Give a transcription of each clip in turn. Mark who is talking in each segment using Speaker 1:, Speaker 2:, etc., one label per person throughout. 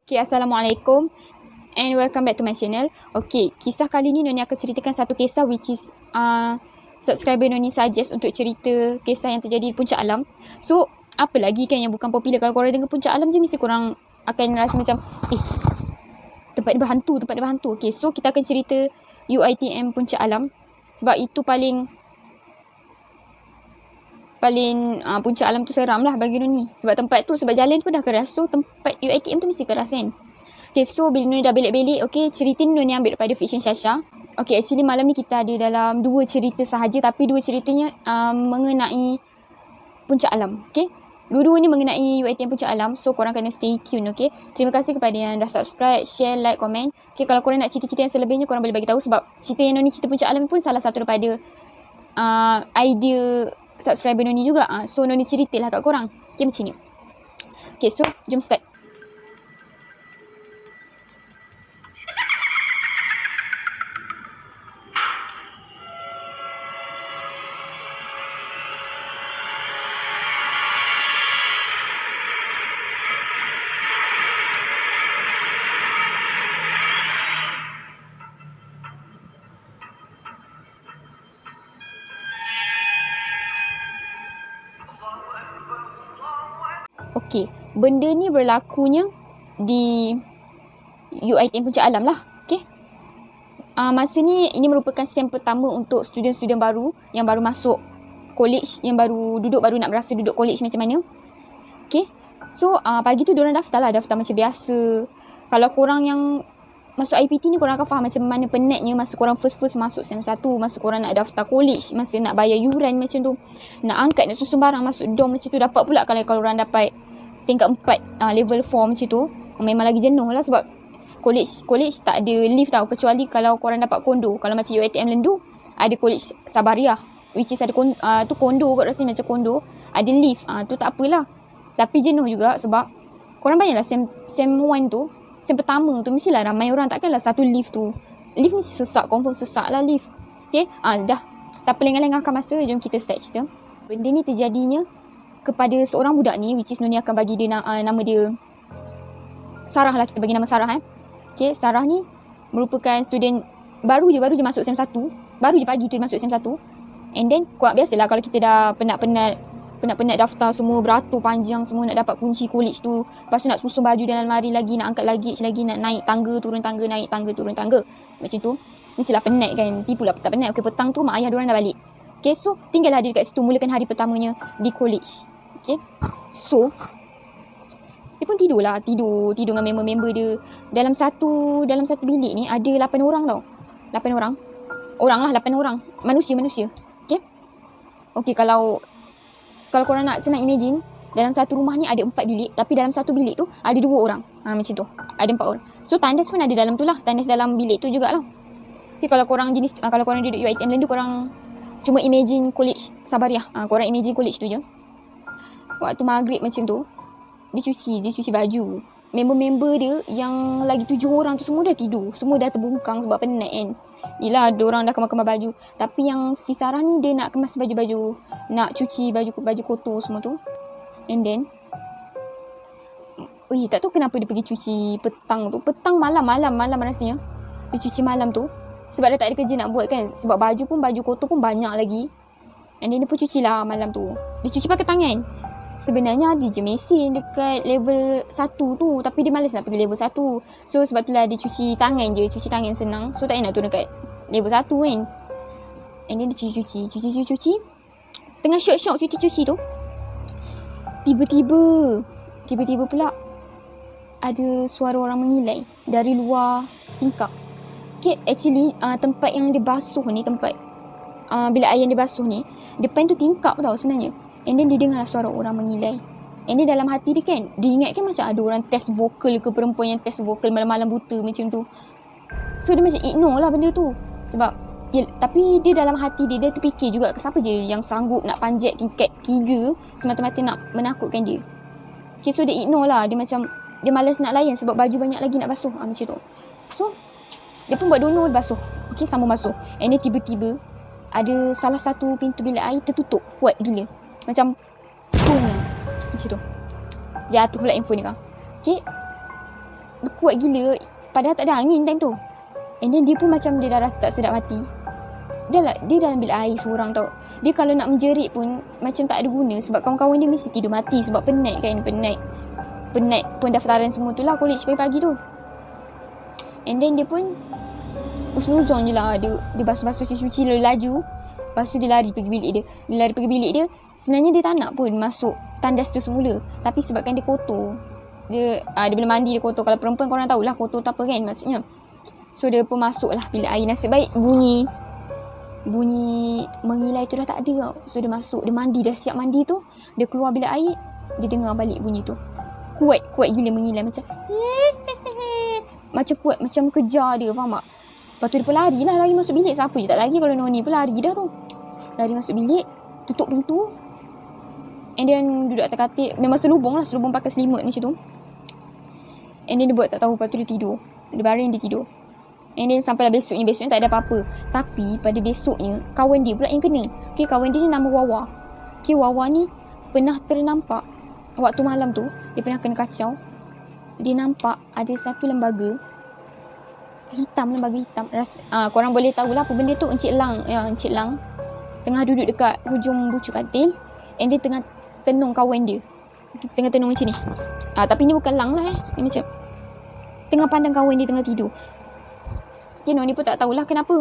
Speaker 1: Okay, Assalamualaikum and welcome back to my channel. Okay, kisah kali ni Noni akan ceritakan satu kisah which is subscriber Noni suggest untuk cerita kisah yang terjadi di Puncak Alam. So, apa lagi kan yang bukan popular. Kalau korang dengar Puncak Alam je mesti korang akan rasa macam tempat dia berhantu. Okay, so kita akan cerita UiTM Puncak Alam sebab itu paling Puncak Alam tu seram lah bagi Noni. Sebab tempat tu, sebab jalan pun dah keras. So tempat UiTM tu mesti keras kan. Okay, so bila Noni dah belik-belik, okay, cerita ni Noni ambil daripada Fiction Shasha. Okay, actually malam ni kita ada dalam 2 cerita sahaja, tapi 2 ceritanya mengenai Puncak Alam. Okay, dua-dua ni mengenai UiTM Puncak Alam. So korang kena stay tune. Okay, terima kasih kepada yang dah subscribe, share, like, komen. Okay, kalau korang nak cerita-cerita yang selebihnya, korang boleh bagi tahu. Sebab cerita yang Noni cerita Puncak Alam pun salah satu daripada idea subscriber Noni juga. So Noni ceritalah kat korang. Okay, macam ni. Okay, so jom start. Okey, benda ni berlakunya di UiTM Puncak Alam lah. Okey. Masa ni ini merupakan sem pertama untuk student-student baru yang baru masuk college, yang baru nak berasa duduk college macam mana. Okey. So pagi tu diorang daftar macam biasa. Kalau korang yang masuk IPT ni korang akan faham macam mana penatnya masa korang first masuk sem 1, masa korang nak daftar college, masa nak bayar yuran macam tu, nak angkat, nak susun barang masuk dorm macam tu. Dapat pula kalau korang dapat tingkat 4 level 4 macam tu, memang lagi jenuh lah. Sebab college tak ada lift tau, kecuali kalau korang dapat kondo. Kalau macam UiTM Lendu ada college Sabariah, which is ada tu kondo kot, rasanya macam kondo, ada lift. Tu tak apalah, tapi jenuh juga. Sebab korang bayanglah sem 1 tu, sem pertama tu mestilah ramai orang, takkanlah satu lift tu. Lift ni sesak, confirm sesak lah lift. Okay, dah tak pelengah-lengahkan masa, jom kita start cerita. Benda ni terjadinya kepada seorang budak ni, which is Noni akan bagi dia nama dia Sarah lah, kita bagi nama Sarah. Okay, Sarah ni merupakan student baru je masuk sem 1. Baru je pagi tu dia masuk sem 1. And then biasalah kalau kita dah penat-penat daftar semua, beratur panjang semua, nak dapat kunci college tu, lepas tu nak susun baju dalam lemari lagi, nak angkat luggage lagi, nak naik tangga turun tangga, naik tangga turun tangga, macam tu. Mestilah penat kan. Tipulah tak penat. Okay, petang tu mak ayah diorang dah balik. Okay, so tinggallah dia dekat situ, mulakan hari pertamanya di college. Okay, so dia pun tidur dengan member-member dia. Dalam satu bilik ni ada 8 orang tau. 8 orang manusia. Okay, kalau korang nak senang imagine, dalam satu rumah ni ada 4 bilik, tapi dalam satu bilik tu ada 2 orang. Macam tu. Ada 4 orang. So tandas pun ada dalam tu lah. Tandas dalam bilik tu jugalah. Okay, kalau korang duduk UiTM Lendu, korang cuma imagine college Sabariah. Korang imagine college tu je. Waktu maghrib macam tu, dia cuci baju. Member-member dia yang lagi 7 orang tu semua dah tidur. Semua dah terbungkang sebab penat kan. Yelah, ada orang dah kemas-kemas baju. Tapi yang si Sarah ni, dia nak kemas baju-baju, nak cuci baju kotor semua tu. And then tak tahu kenapa dia pergi cuci petang malam rasanya. Dia cuci malam tu sebab dia tak ada kerja nak buat kan. Sebab baju kotor pun banyak lagi. And then dia pun cuci lah malam tu. Dia cuci pakai tangan. Sebenarnya ada je mesin dekat level 1 tu, tapi dia malas nak pergi level 1. So sebab itulah dia cuci tangan je. Cuci tangan senang. So tak nak turun dekat level 1 kan. And then dia cuci. Tengah syok-syok cuci tu, Tiba-tiba pula ada suara orang mengilai dari luar tingkap. Okay, actually tempat yang dia basuh ni, tempat bilik air yang dia basuh ni, depan tu tingkap tau sebenarnya. And then dia dengar suara orang mengilai. And then dalam hati dia kan, dia ingat kan macam ada orang test vokal ke, perempuan yang test vokal malam-malam buta macam tu. So dia macam ignore lah benda tu. Sebab tapi dia dalam hati dia terfikir juga, siapa je yang sanggup nak panjat tingkat 3 semata-mata nak menakutkan dia. Okay, so dia ignore lah. Dia macam, dia malas nak layan sebab baju banyak lagi nak basuh. Macam tu. So dia pun buat dono basuh. Okay, sambung basuh. And then tiba-tiba ada salah satu pintu bilik air tertutup kuat gila. Macam boom. Macam tu. Jatuh pula info ni kan. Okay, kuat gila. Padahal tak ada angin time tu. And then dia pun macam dia dah rasa tak sedap hati. Dia dalam bilik air seorang tau. Dia kalau nak menjerit pun macam tak ada guna. Sebab kawan-kawan dia mesti tidur mati. Sebab penat kan. Penat pendaftaran semua tu lah college pagi-pagi tu. And then dia pun usnuzon je lah. Dia basuh-basuh cuci-cuci lalu laju. Lepas tu dia lari pergi bilik dia. Sebenarnya dia tak nak pun masuk tandas tu semula. Tapi sebabkan dia kotor. Dia bila mandi dia kotor. Kalau perempuan korang tahulah kotor tak apa kan maksudnya. So dia pun masuk lah bilik air. Nasib baik bunyi mengilai tu dah tak ada tau. So dia masuk, dia mandi, dah siap mandi tu. Dia keluar bilik air, dia dengar balik bunyi tu. Kuat gila mengilai macam macam kuat, macam kejar dia, faham tak? Lepas tu dia pun lari masuk bilik. Siapa je tak lari kalau Noni pun lari dah tu. Lari masuk bilik, tutup pintu. And then duduk atas katil. Memang selubung pakai selimut macam tu. And then dia buat tak tahu. Lepas tu dia tidur. Dia baring, dia tidur. And then sampailah besoknya tak ada apa-apa. Tapi pada besoknya kawan dia pula yang kena. Okay, kawan dia ni nama Wawa. Okay, Wawa ni pernah ternampak waktu malam tu. Dia pernah kena kacau. Dia nampak ada satu lembaga hitam. Korang boleh tahulah apa benda tu. Encik Lang tengah duduk dekat hujung bucu katil. And dia tengah tenung kawan dia. Tengah tenung macam ni. Tapi ni bukan Lang lah Ni macam tengah pandang kawan dia tengah tidur. Noni pun tak tahulah kenapa.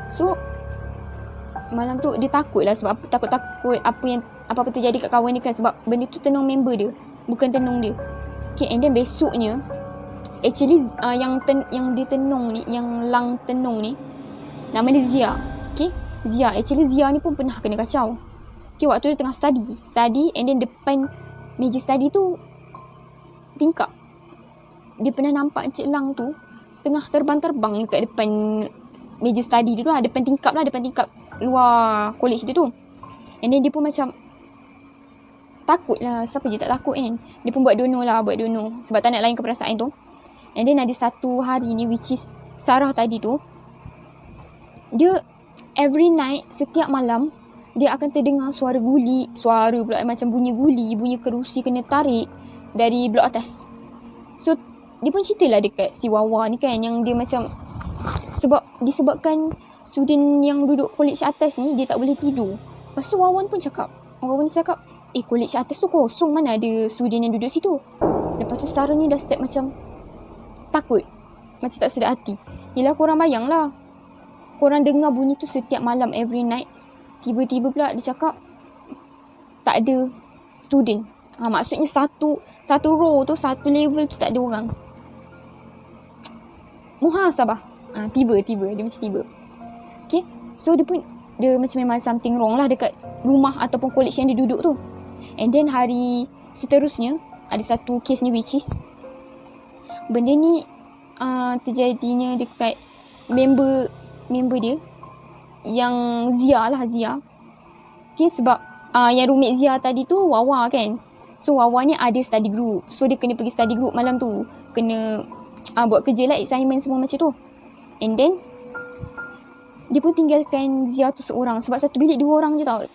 Speaker 1: So malam tu dia takut lah. Sebab takut apa-apa terjadi kat kawan dia kan. Sebab benda tu tenung member dia, bukan tenung dia. Okay, and then besoknya actually yang dia tenung ni, yang Lang tenung ni, nama dia Zia. Okay, Zia ni pun pernah kena kacau. Okay, waktu dia tengah study and then depan meja study tu tingkap. Dia pernah nampak Encik Lang tu tengah terbang-terbang dekat depan meja study dia tu lah. Depan tingkap luar college dia tu. And then dia pun macam takut lah. Siapa je tak takut kan. Dia pun buat dono. Sebab tak nak lain keperasaan tu. And then ada satu hari ni, which is Sarah tadi tu. Dia every night, setiap malam, dia akan terdengar suara pula macam bunyi guli, bunyi kerusi kena tarik dari blok atas. So dia pun ceritalah dekat si Wawa ni kan, yang dia macam disebabkan student yang duduk college atas ni dia tak boleh tidur. Lepas tu Wawan pun cakap, college atas tu kosong, mana ada student yang duduk situ. Lepas tu Sarah ni dah step macam takut, macam tak sedar hati. Yelah, korang bayang lah, korang dengar bunyi tu setiap malam, every night. Tiba-tiba pula dia cakap tak ada student. Maksudnya satu row tu, satu level tu tak ada orang. Muhasabah. Tiba. Dia macam tiba. Okay. So dia macam memang something wrong lah dekat rumah ataupun college yang dia duduk tu. And then hari seterusnya ada satu case ni, which is benda ni terjadinya dekat member dia yang Zia. Okay, sebab yang roommate Zia tadi tu Wawa kan. So Wawa ni ada study group. So dia kena pergi study group malam tu. Kena buat kerja lah, assignment semua macam tu. And then dia pun tinggalkan Zia tu seorang. Sebab satu bilik 2 orang je tau.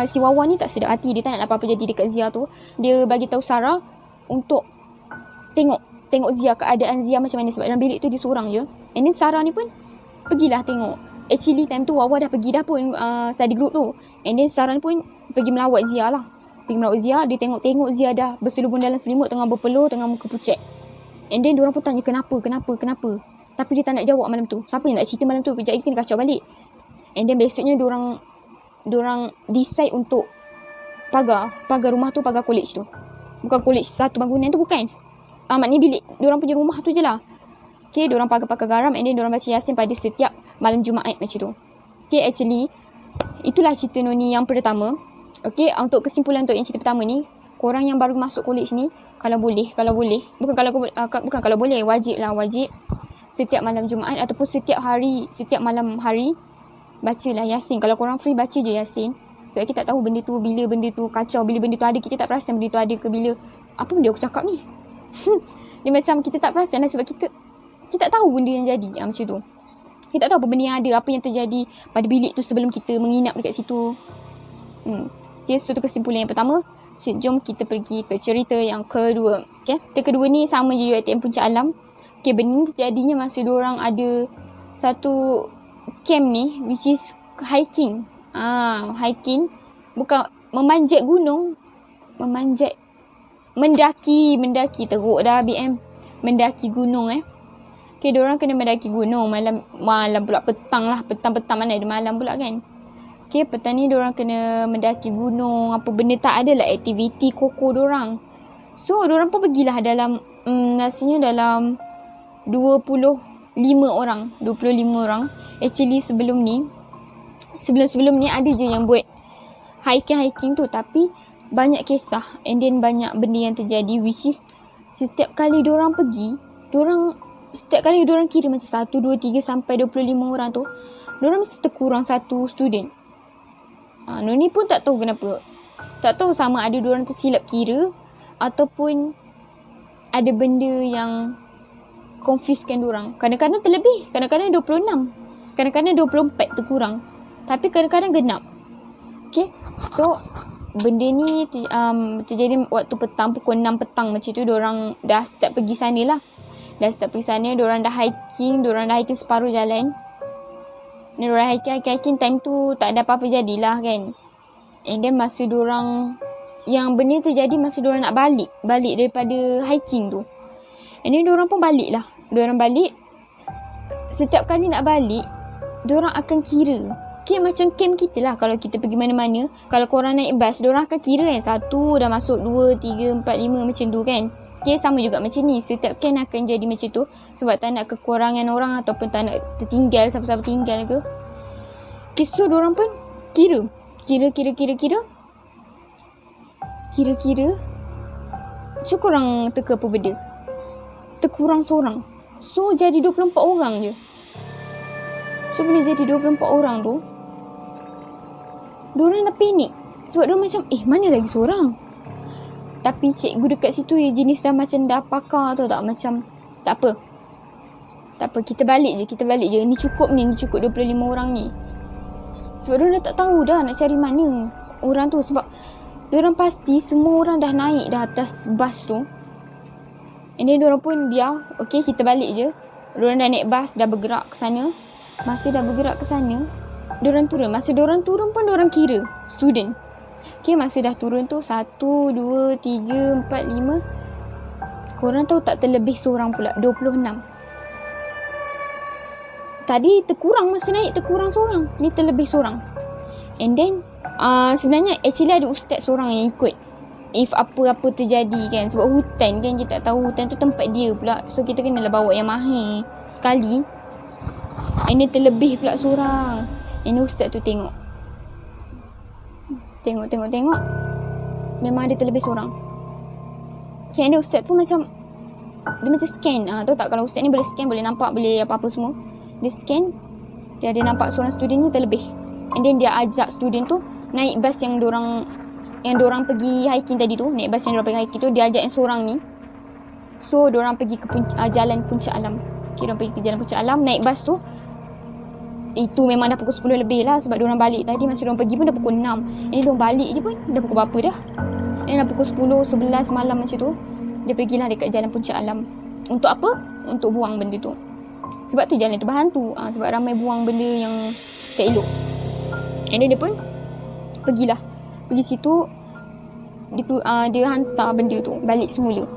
Speaker 1: Si Wawa ni tak sedap hati. Dia tak nak apa-apa jadi dekat Zia tu. Dia bagi tahu Sarah untuk tengok Zia, keadaan Zia macam mana. Sebab dalam bilik tu dia seorang je. And then Sarah ni pun pergilah tengok. Actually time tu Wawa dah pergi dah pun study group tu. And then Sarah ni pun pergi melawat Zia lah. Dia tengok Zia dah berselubung dalam selimut, tengah berpeluh, tengah muka pucat. And then diorang pun tanya kenapa. Tapi dia tak nak jawab malam tu. Siapa yang nak cerita malam tu? Kejap lagi kena kacau balik. And then besoknya diorang decide untuk pagar rumah tu, pagar college tu. Bukan college satu bangunan tu, bukan. Maknanya bilik diorang punya rumah tu je lah. Okay, diorang pagar garam. And then diorang baca Yasin pada setiap malam Jumaat macam tu. Okay, actually itulah cerita Noni yang pertama. Okay, untuk kesimpulan untuk yang cerita pertama ni, korang yang baru masuk college ni, kalau boleh, wajib setiap malam Jumaat ataupun setiap malam hari bacalah Yasin. Kalau korang free, baca je Yasin. Sebab kita tak tahu benda tu, bila benda tu kacau, bila benda tu ada, kita tak perasan benda tu ada ke bila. Apa benda aku cakap ni? Dia macam kita tak perasan lah, sebab kita tak tahu benda yang jadi. Macam tu. Kita tak tahu apa benda yang ada, apa yang terjadi pada bilik tu sebelum kita menginap dekat situ. Okay, so tu kesimpulan yang pertama. Jom kita pergi ke cerita yang kedua. Okay, kedua ni sama je UiTM Puncak Alam. Okay, benda ni terjadinya masa diorang ada satu camp ni, which is hiking. Hiking. Bukan memanjat gunung. Mendaki teruk dah BM. Mendaki gunung Okay, diorang kena mendaki gunung malam pula, petang mana ada malam pula kan. Okay, petang ni diorang kena mendaki gunung, apa benda tak ada lah aktiviti koko diorang. So diorang pun pergilah dalam rasanya dalam 25 orang. Actually sebelum ni ada je yang buat hiking tu, tapi banyak kisah and then banyak benda yang terjadi, which is setiap kali diorang pergi, setiap kali diorang kira macam 1, 2, 3 sampai 25 orang tu, diorang mesti terkurang satu student. Ni pun tak tahu kenapa. Tak tahu sama ada diorang tersilap kira ataupun ada benda yang confusekan diorang. Kadang-kadang terlebih, kadang-kadang 26, kadang-kadang 24 terkurang, tapi kadang-kadang genap. Okay, so benda ni terjadi waktu petang, pukul 6 petang macam tu. Diorang dah start pergi sana lah. Diorang dah hiking separuh jalan. Diorang hiking time tu tak ada apa-apa jadilah kan. And then masa diorang, yang benda terjadi masa diorang nak balik daripada hiking tu. And then diorang pun balik lah. Diorang balik, setiap kali nak balik, diorang akan kira. Okay, macam camp kita lah. Kalau kita pergi mana-mana, kalau korang naik bas, diorang akan kira kan. 1 dah masuk, 2, 3, 4, 5 macam tu kan. Okay, sama juga macam ni. Setiap camp akan jadi macam tu. Sebab tak nak kekurangan orang ataupun tak nak tertinggal, siapa-siapa tinggal ke. Okay, so diorang pun kira. So korang teka apa benda? Terkurang seorang. So jadi 24 orang je. So bila jadi 24 orang tu, diorang dah panik. Sebab diorang macam, mana lagi seorang? Tapi cikgu dekat situ jenis dah macam dah pakar tau tak. Macam, tak apa, kita balik je. Ni cukup 25 orang ni. Sebab diorang dah tak tahu dah nak cari mana orang tu. Sebab diorang pasti semua orang dah naik dah atas bas tu. And then diorang pun biar, okay, kita balik je. Diorang dah naik bas, dah bergerak ke sana. Masa dah bergerak ke sana, diorang turun. Masa diorang turun pun diorang kira student. Okay, masa dah turun tu 1, 2, 3, 4, 5. Korang tahu tak terlebih seorang pula, 26. Tadi terkurang, masa naik terkurang seorang, ni terlebih seorang. And then sebenarnya actually ada ustaz seorang yang ikut if apa-apa terjadi kan. Sebab hutan kan, kita tak tahu hutan tu tempat dia pula. So kita kenalah bawa yang mahir sekali. Ini terlebih pula seorang. Ini ustaz tu tengok. Memang ada terlebih seorang. Okay, ini ustaz tu macam, dia macam scan. Tahu tak kalau ustaz ni boleh scan, boleh nampak, boleh apa-apa semua. Dia scan, dia ada nampak seorang student ni terlebih. And then dia ajak student tu naik bas yang dorang pergi hiking tadi tu. Naik bas yang dorang pergi hiking tu, dia ajak yang seorang ni. So dorang pergi ke jalan Puncak Alam. Okay, dorang pergi ke jalan Puncak Alam, naik bas tu. Itu memang dah pukul 10 lebih lah. Sebab diorang balik tadi, masa diorang pergi pun dah pukul 6. Ini diorang balik je pun dah pukul berapa dah. Ini dah pukul 10, 11 malam macam tu. Dia pergilah dekat jalan Puncak Alam. Untuk apa? Untuk buang benda tu. Sebab tu jalan tu berhantu. Sebab ramai buang benda yang tak elok. And then dia pun pergilah. Pergi situ, dia hantar benda tu balik semula.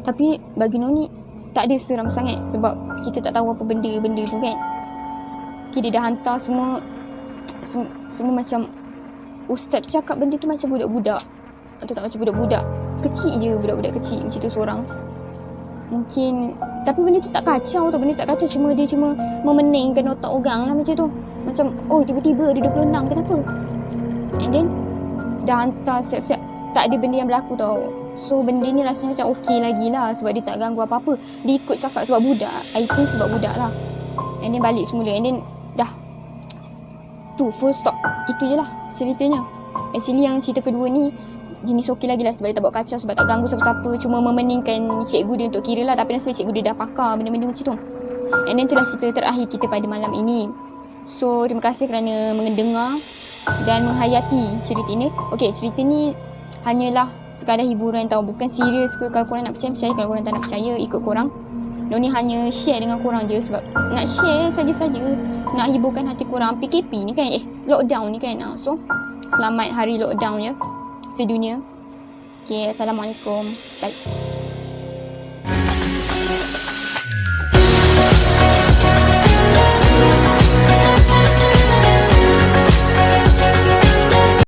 Speaker 1: Tapi bagi Noni tak ada seram sangat. Sebab kita tak tahu apa benda-benda tu kan. Okay, dia dah hantar semua macam ustaz tu cakap benda tu macam budak-budak. Atau tak macam budak-budak kecil je, budak-budak kecil macam tu seorang. Mungkin, tapi benda tu tak kacau tau. Benda tak kacau, dia cuma memeningkan otak orang lah macam tu. Macam, tiba-tiba ada 26, kenapa? And then dah hantar siap-siap, tak ada benda yang berlaku tau. So benda ni rasanya macam okey lagi lah. Sebab dia tak ganggu apa-apa. Dia ikut cakap sebab budak. I think sebab budak lah. And then balik semula. And then dah, tu full stop. Itu je lah ceritanya. Actually yang cerita kedua ni jenis okey lagi lah. Sebab dia tak buat kacau, sebab tak ganggu siapa-siapa. Cuma memeningkan cikgu dia untuk kira lah. Tapi nasib cikgu dia dah pakar benda-benda macam tu. And then itulah cerita terakhir kita pada malam ini. So terima kasih kerana mendengar dan menghayati cerita ini. Okay, cerita ni hanyalah sekadar hiburan tau. Bukan serius ke. Kalau korang nak percaya, kalau korang tak nak percaya, ikut korang. Ni hanya share dengan korang je sebab nak share saja-saja, nak hiburkan hati korang. PKP ni kan, lockdown ni kan. So selamat hari lockdown ya sedunia. Okay, Assalamualaikum. Bye.